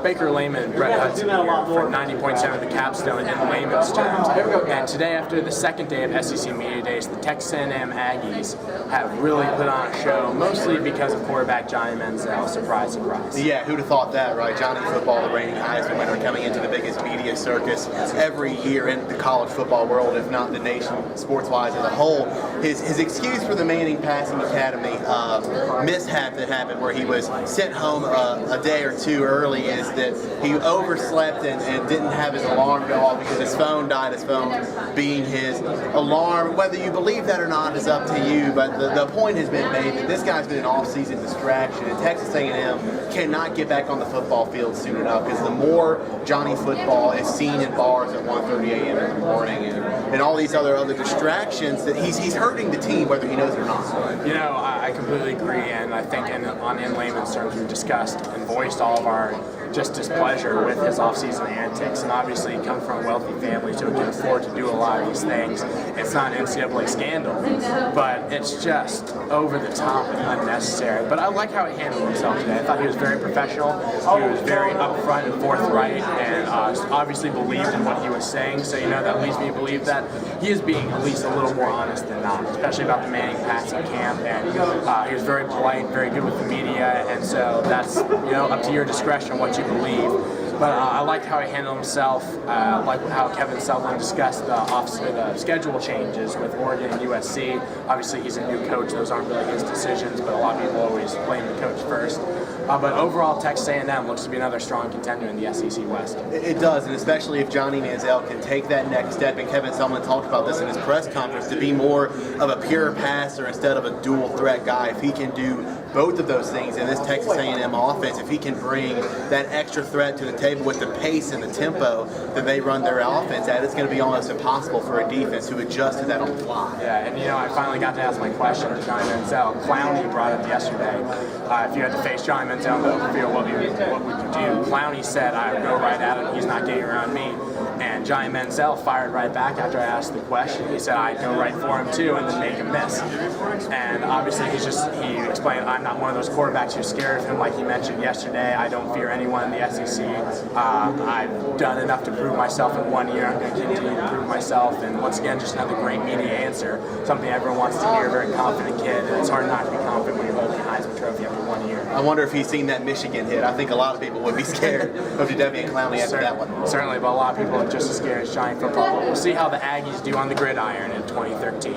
Baker Leyman, Brett Hudson here for 90.7 the capstone in Leyman's terms. And today, after the second day of SEC Media Days, the Texas A&M Aggies have really put on a show, mostly because of quarterback Johnny Manziel. Surprise, surprise. Yeah, who'd have thought that, right? Johnny Football, the reigning Heisman winner, coming into the biggest media circus every year in the college football world, if not the nation, sports-wise as a whole. His excuse for the Manning Passing Academy mishap that happened where he was sent home a day or two early is that he overslept and didn't have his alarm go off because his phone died, his phone being his alarm. Whether you believe that or not is up to you, but the point has been made that this guy's been an off-season distraction, and Texas A&M cannot get back on the football field soon enough because the more Johnny Football is seen in bars at 1:30 a.m. in the morning and all these other distractions, that he's hurting the team whether he knows it or not. You know, I completely agree, and I think in Leyman's terms we've discussed and voiced all of our just displeasure with his off-season antics, and obviously he comes from a wealthy family, so he can afford to do a lot of these things. It's not an NCAA scandal, but it's just over the top and unnecessary. But I like how he handled himself today. I thought he was very professional, he was very upfront and forthright, and obviously believed in what he was saying, so that leads me to believe that he is being at least a little more honest than not, especially about the Manning passing camp, and he was very polite, very good with the media, and so that's up to your discretion what you believe. But I liked how he handled himself. Like how Kevin Sutherland discussed the schedule changes with Oregon and USC. Obviously, he's a new coach; those aren't really his decisions. But a lot of people always blame the coach first. But overall, Texas A&M looks to be another strong contender in the SEC West. It does, and especially if Johnny Manziel can take that next step. And Kevin Sutherland talked about this in his press conference, to be more of a pure passer instead of a dual threat guy. If he can do both of those things in this Texas A&M offense, if he can bring that extra threat to the table with the pace and the tempo that they run their offense at, it's going to be almost impossible for a defense to adjust to that on the fly. Yeah, and I finally got to ask my question to Johnny Manziel. Clowney brought up yesterday, if you had to face Johnny Manziel in the open field, what would you do? Clowney said, I would go right at him, he's not getting around me. And Johnny Manziel fired right back after I asked the question. He said, I'd go right for him too and then make him miss. And obviously he explained, I'm not one of those quarterbacks who's scared of him, like he mentioned yesterday. I don't fear anyone in the SEC. I've done enough to prove myself in 1 year. I'm going to continue to prove myself. And once again, just another great media answer, something everyone wants to hear, a very confident kid. And it's hard not to be confident when you're holding the Heisman Trophy after 1 year. I wonder if he's seen that Michigan hit. I think a lot of people would be scared of Jadeveon Clowney after that one. Certainly, but a lot of people are just as scared as Johnny Football. We'll see how the Aggies do on the gridiron in 2013.